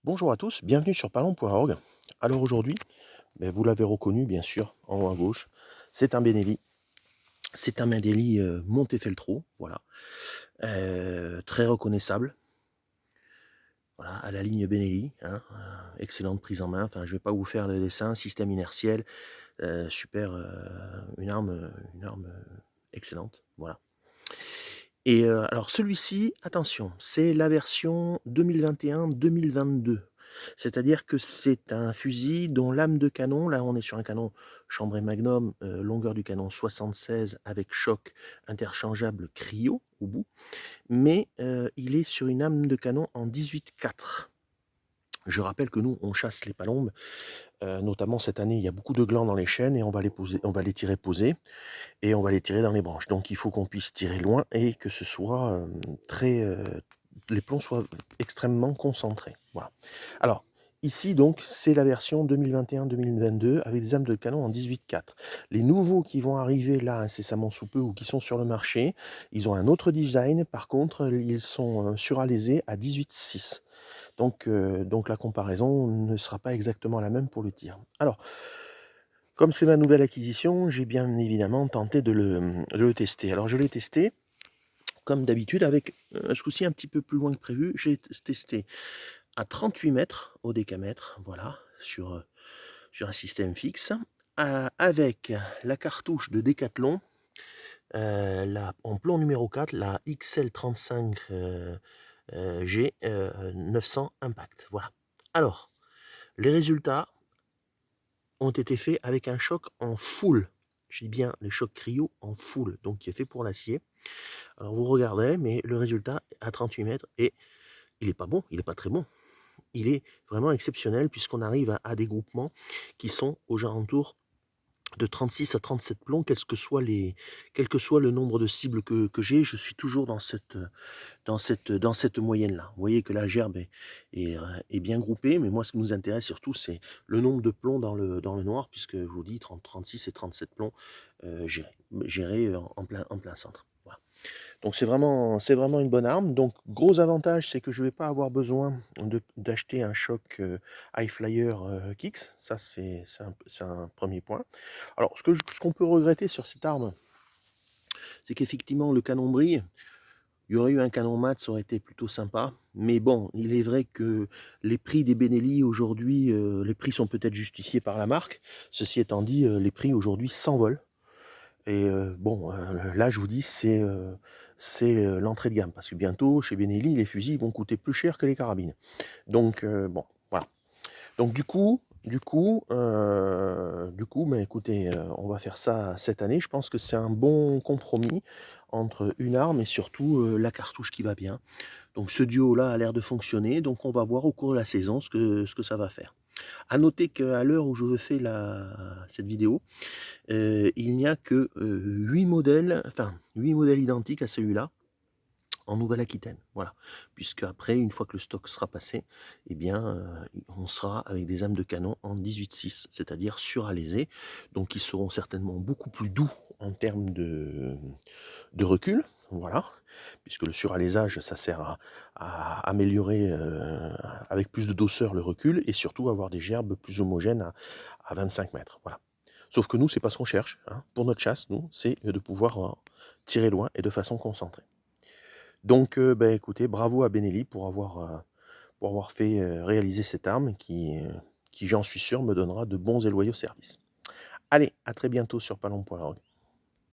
Bonjour à tous, bienvenue sur parlons.org. Alors aujourd'hui, vous l'avez reconnu bien sûr, en haut à gauche, c'est un Benelli. C'est un Benelli Montefeltro, voilà. Très reconnaissable, voilà, à la ligne Benelli, hein, excellente prise en main. Enfin, je vais pas vous faire le dessin, système inertiel, super, une arme excellente, voilà. Et alors celui-ci, attention, c'est la version 2021-2022. C'est-à-dire que c'est un fusil dont lame de canon, là on est sur un canon chambré Magnum, longueur du canon 76 avec choc interchangeable Cryo au bout, mais il est sur une lame de canon en 18-4. Je rappelle que nous, on chasse les palombes, notamment cette année, il y a beaucoup de glands dans les chênes et on va les tirer posés et on va les tirer dans les branches. Donc il faut qu'on puisse tirer loin et que ce soit, très, les plombs soient extrêmement concentrés. Voilà. Alors, ici donc, c'est la version 2021-2022 avec des armes de canon en 18-4. Les nouveaux qui vont arriver là incessamment sous peu ou qui sont sur le marché, ils ont un autre design. Par contre, ils sont, suralésés à 18-6. Donc la comparaison ne sera pas exactement la même pour le tir. Alors, comme c'est ma nouvelle acquisition, j'ai bien évidemment tenté de le tester. Alors je l'ai testé, comme d'habitude, avec, ce coup-ci un petit peu plus loin que prévu. J'ai testé à 38 mètres au décamètre, voilà, sur un système fixe, avec la cartouche de Decathlon, en plomb numéro 4, la XL35 G 900 Impact, voilà. Alors, les résultats ont été faits avec un choc en full. Je dis bien le choc Cryo en full, donc qui est fait pour l'acier. Alors vous regardez, mais le résultat à 38 mètres, et il est pas bon, il est pas très bon. Il est vraiment exceptionnel puisqu'on arrive à des groupements qui sont aux alentours de 36 à 37 plombs, quel que soit le nombre de cibles que j'ai, je suis toujours dans cette moyenne-là. Vous voyez que la gerbe est bien groupée, mais moi ce qui nous intéresse surtout, c'est le nombre de plombs dans le noir, puisque je vous dis 30, 36 et 37 plombs gérés en plein centre. Voilà. Donc c'est vraiment une bonne arme. Donc gros avantage, c'est que je vais pas avoir besoin d'acheter un choc High Flyer Kicks. Ça c'est un premier point. Alors ce qu'on peut regretter sur cette arme, c'est qu'effectivement le canon brille. Il y aurait eu un canon mat, ça aurait été plutôt sympa. Mais bon, il est vrai que les prix des Benelli aujourd'hui, les prix sont peut-être justifiés par la marque. Ceci étant dit, les prix aujourd'hui s'envolent. Et bon, là je vous dis, c'est l'entrée de gamme. Parce que bientôt, chez Benelli, les fusils vont coûter plus cher que les carabines. Donc bon, voilà. Donc écoutez, on va faire ça cette année. Je pense que c'est un bon compromis entre une arme et surtout, la cartouche qui va bien. Donc ce duo-là a l'air de fonctionner, donc on va voir au cours de la saison ce que ça va faire. À noter qu'à l'heure où je fais cette vidéo, il n'y a que, 8 modèles, enfin 8 modèles identiques à celui-là, en Nouvelle-Aquitaine, voilà. Puisque après, une fois que le stock sera passé, eh bien, on sera avec des âmes de canon en 18-6, c'est-à-dire suralésés. Donc ils seront certainement beaucoup plus doux en termes de recul, voilà. Puisque le suralésage, ça sert à améliorer, avec plus de douceur le recul et surtout avoir des gerbes plus homogènes à 25 mètres, voilà. Sauf que nous, c'est pas ce qu'on cherche, hein. Pour notre chasse, nous, c'est de pouvoir, tirer loin et de façon concentrée. Donc, écoutez, bravo à Benelli pour avoir fait, réaliser cette arme qui, j'en suis sûr, me donnera de bons et loyaux services. Allez, à très bientôt sur Palombe.org.